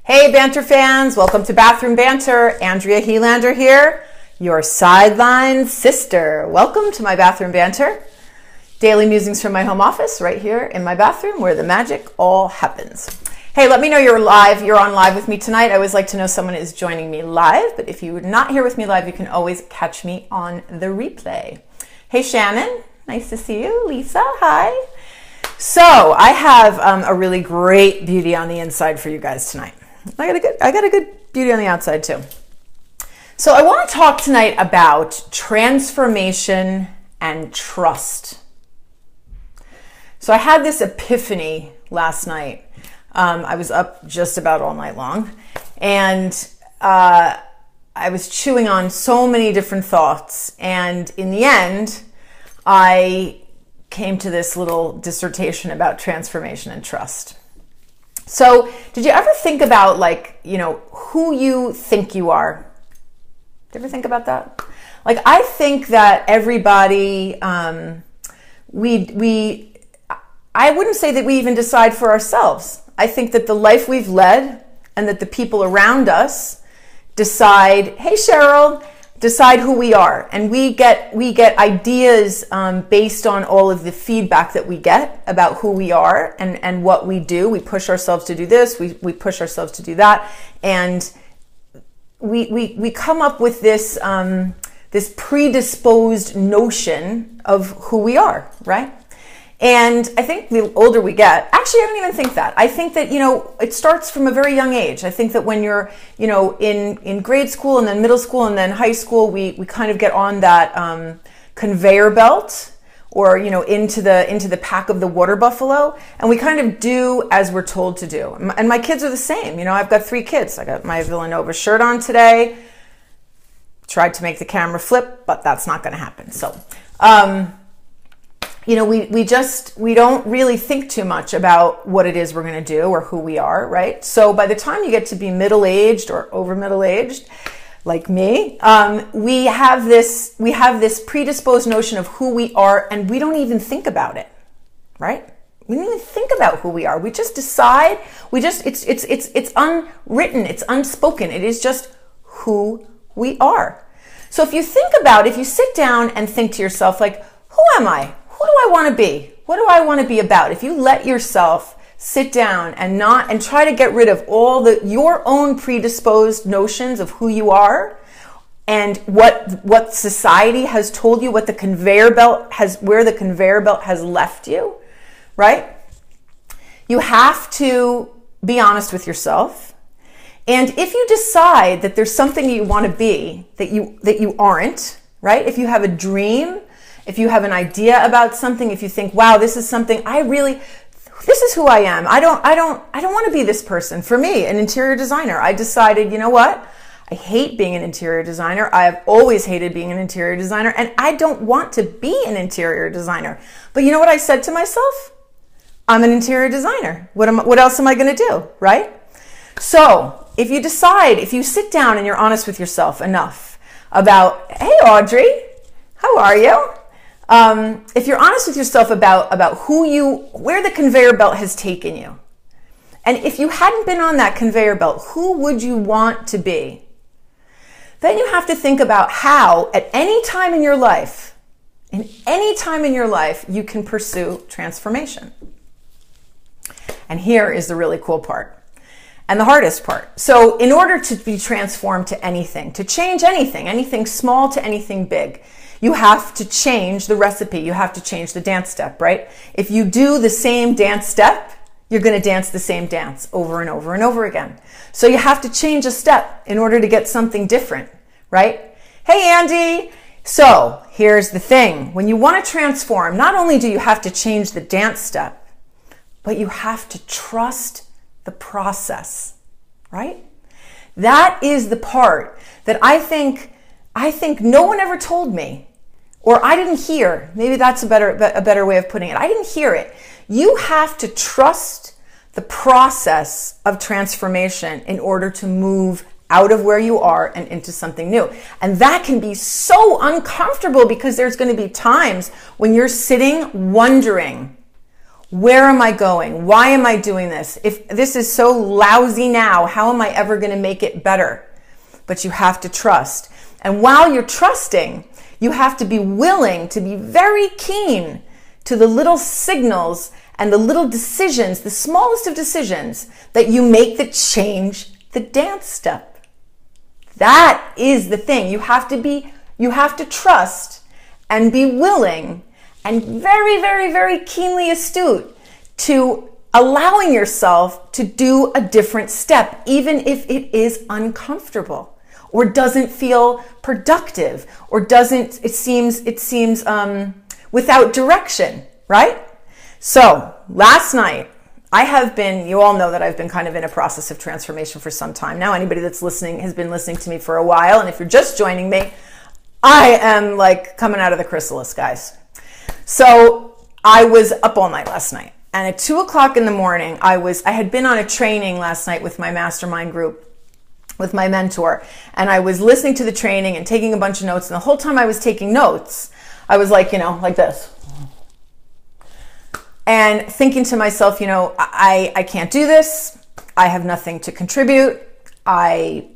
Hey Banter fans, welcome to Bathroom Banter. Andrea Helander here, your sideline sister. Welcome to my Bathroom Banter. Daily musings from my home office right here in my bathroom where the magic all happens. Hey, let me know you're on live with me tonight. I always like to know someone is joining me live, but if you're not here with me live, you can always catch me on the replay. Hey Shannon, nice to see you. Lisa, hi. So I have a really great beauty on the inside for you guys tonight. I got a good beauty on the outside too. So I want to talk tonight about transformation and trust. So I had this epiphany last night. I was up just about all night long, and I was chewing on so many different thoughts, and in the end, I came to this little dissertation about transformation and trust. So did you ever think about, who you think you are? Did you ever think about that? I think that everybody, I wouldn't say that we even decide for ourselves. I think that the life we've led and that the people around us decide, hey Cheryl, decide who we are. And we get ideas based on all of the feedback that we get about who we are and what we do. We push ourselves to do this, we push ourselves to do that. And we come up with this, this predisposed notion of who we are, right? And I think the older we get, actually I don't even think that. I think that, it starts from a very young age. I think that when you're, in grade school and then middle school and then high school, we kind of get on that conveyor belt or, into the pack of the water buffalo, and we kind of do as we're told to do. And my kids are the same. I've got 3 kids. I got my Villanova shirt on today. Tried to make the camera flip, but that's not going to happen. So, we don't really think too much about what it is we're going to do or who we are, right? So by the time you get to be middle-aged or over middle-aged, like me, we have this predisposed notion of who we are, and we don't even think about it, right? We don't even think about who we are. We just decide. It's unwritten. It's unspoken. It is just who we are. So if you sit down and think to yourself, who am I? Who do I want to be? What do I want to be about? If you let yourself sit down and try to get rid of all your own predisposed notions of who you are and what society has told you, where the conveyor belt has left you, right? You have to be honest with yourself. And if you decide that there's something you want to be that you aren't, right? If you have a dream, if you have an idea about something, if you think, wow, this is something this is who I am. I don't want to be this person. For me, an interior designer, I decided, you know what? I hate being an interior designer. I have always hated being an interior designer, and I don't want to be an interior designer. But you know what I said to myself? I'm an interior designer. What else am I going to do, right? So if you sit down and you're honest with yourself enough about, hey Audrey, how are you? If you're honest with yourself about where the conveyor belt has taken you, and if you hadn't been on that conveyor belt, who would you want to be? Then you have to think about how, at any time in your life, you can pursue transformation. And here is the really cool part, and the hardest part. So in order to be transformed to anything, to change anything small to anything big, you have to change the recipe. You have to change the dance step, right? If you do the same dance step, you're going to dance the same dance over and over and over again. So you have to change a step in order to get something different, right? Hey, Andy. So here's the thing. When you want to transform, not only do you have to change the dance step, but you have to trust the process, right? That is the part that I think no one ever told me. Or I didn't hear. Maybe that's a better way of putting it. I didn't hear it. You have to trust the process of transformation in order to move out of where you are and into something new. And that can be so uncomfortable because there's going to be times when you're sitting wondering, Where am I going? Why am I doing this? If this is so lousy now, how am I ever going to make it better? But you have to trust. And while you're trusting, you have to be willing to be very keen to the little signals and the little decisions, the smallest of decisions that you make that change the dance step. That is the thing. You have to trust and be willing and very, very, very keenly astute to allowing yourself to do a different step, even if it is uncomfortable or doesn't feel productive or it seems without direction, right? So last night, you all know that I've been kind of in a process of transformation for some time now. Anybody that's listening has been listening to me for a while. And if you're just joining me, I am like coming out of the chrysalis, guys. So I was up all night last night. And at 2 o'clock in the morning, I had been on a training last night with my mastermind group, with my mentor. And I was listening to the training and taking a bunch of notes. And the whole time I was taking notes, I was like, like this. And thinking to myself, I can't do this. I have nothing to contribute. Why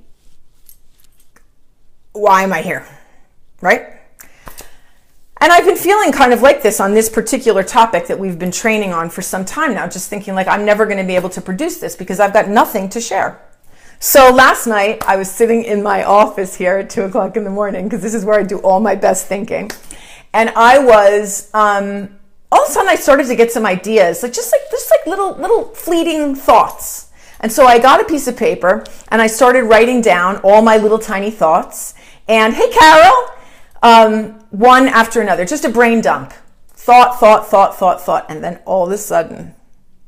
am I here? Right? And I've been feeling kind of like this on this particular topic that we've been training on for some time now, just thinking like I'm never going to be able to produce this because I've got nothing to share. So last night I was sitting in my office here at 2 o'clock in the morning because this is where I do all my best thinking. And I was, all of a sudden I started to get some ideas, just like little fleeting thoughts. And so I got a piece of paper and I started writing down all my little tiny thoughts. And hey, Carol, one after another, just a brain dump. Thought. And then all of a sudden,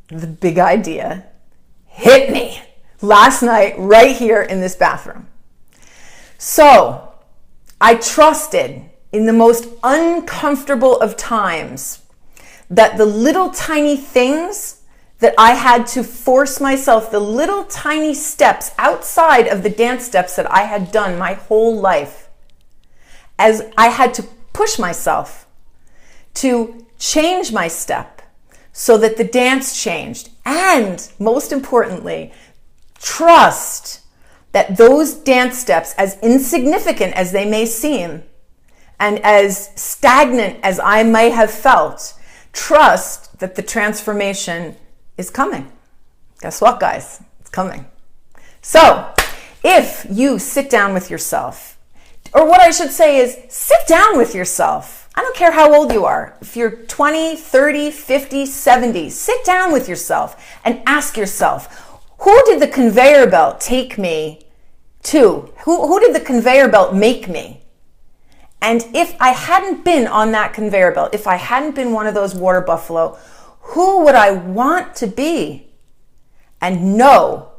the big idea hit me last night right here in this bathroom. So I trusted in the most uncomfortable of times that the little tiny things that I had to force myself, the little tiny steps outside of the dance steps that I had done my whole life, as I had to push myself to change my step so that the dance changed. And most importantly, trust that those dance steps, as insignificant as they may seem, and as stagnant as I may have felt, trust that the transformation is coming. Guess what, guys? It's coming. So if you sit down with yourself, or what I should say is sit down with yourself. I don't care how old you are. If you're 20, 30, 50, 70, sit down with yourself and ask yourself, who did the conveyor belt take me to? Who did the conveyor belt make me? And if I hadn't been on that conveyor belt, if I hadn't been one of those water buffalo, who would I want to be? And know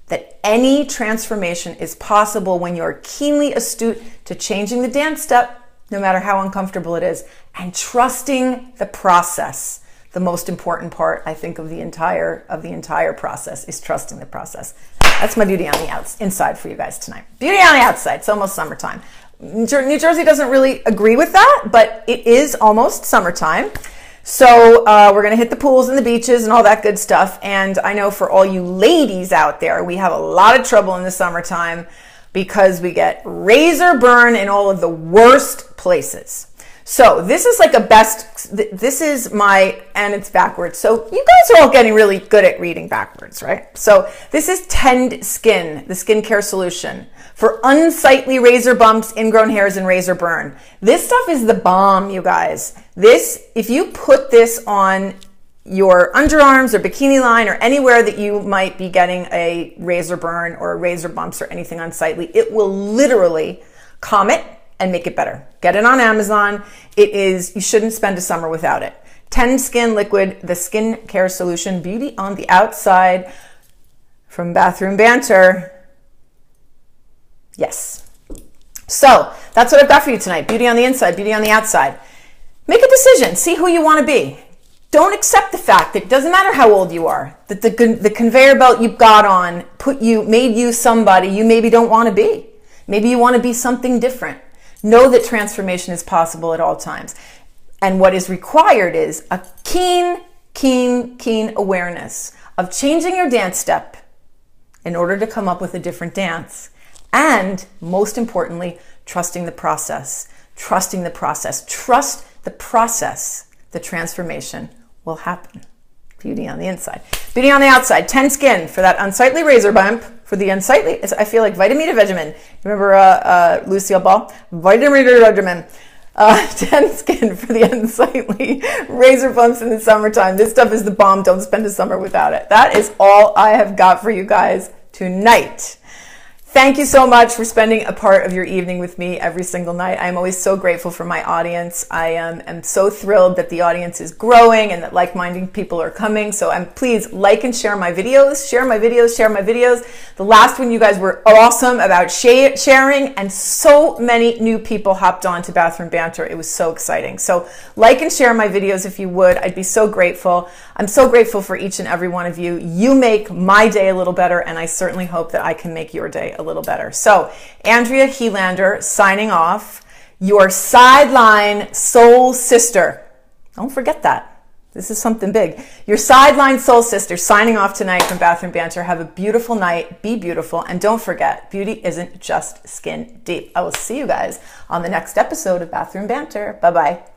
that any transformation is possible when you're keenly astute to changing the dance step, no matter how uncomfortable it is, and trusting the process. The most important part, I think, of the entire process is trusting the process. That's my beauty on the inside for you guys tonight. Beauty on the outside. It's almost summertime. New Jersey doesn't really agree with that, but it is almost summertime. So we're going to hit the pools and the beaches and all that good stuff. And I know for all you ladies out there, we have a lot of trouble in the summertime because we get razor burn in all of the worst places. So this is like this is and it's backwards. So you guys are all getting really good at reading backwards, right? So this is Tend Skin, the skincare solution for unsightly razor bumps, ingrown hairs, and razor burn. This stuff is the bomb, you guys. If you put this on your underarms or bikini line or anywhere that you might be getting a razor burn or razor bumps or anything unsightly, it will literally calm it and make it better. Get it on Amazon. You shouldn't spend a summer without it. Tend Skin Liquid, the skincare solution, beauty on the outside from Bathroom Banter. Yes. So that's what I've got for you tonight. Beauty on the inside, beauty on the outside. Make a decision. See who you want to be. Don't accept the fact that it doesn't matter how old you are, that the conveyor belt you got on made you somebody you maybe don't want to be. Maybe you want to be something different. Know that transformation is possible at all times. And what is required is a keen keen awareness of changing your dance step in order to come up with a different dance. And most importantly, trusting the process. Trusting the process. Trust the process. The transformation will happen. Beauty on the inside. Beauty on the outside. 10 skin for that unsightly razor bump. For the unsightly, I feel like vitamin D regimen. Remember Lucille Ball? Vitamin D regimen. 10 skin for the unsightly razor bumps in the summertime. This stuff is the bomb. Don't spend a summer without it. That is all I have got for you guys tonight. Thank you so much for spending a part of your evening with me every single night. I'm always so grateful for my audience. I am so thrilled that the audience is growing and that like-minded people are coming. So please like and share my videos, share my videos. The last one, you guys were awesome about sharing, and so many new people hopped on to Bathroom Banter. It was so exciting. So like and share my videos if you would. I'd be so grateful. I'm so grateful for each and every one of you. You make my day a little better, and I certainly hope that I can make your day a little better. So, Andrea Helander signing off, your sideline soul sister. Don't forget that. This is something big. Your sideline soul sister signing off tonight from Bathroom Banter. Have a beautiful night. Be beautiful. And don't forget, beauty isn't just skin deep. I will see you guys on the next episode of Bathroom Banter. Bye-bye.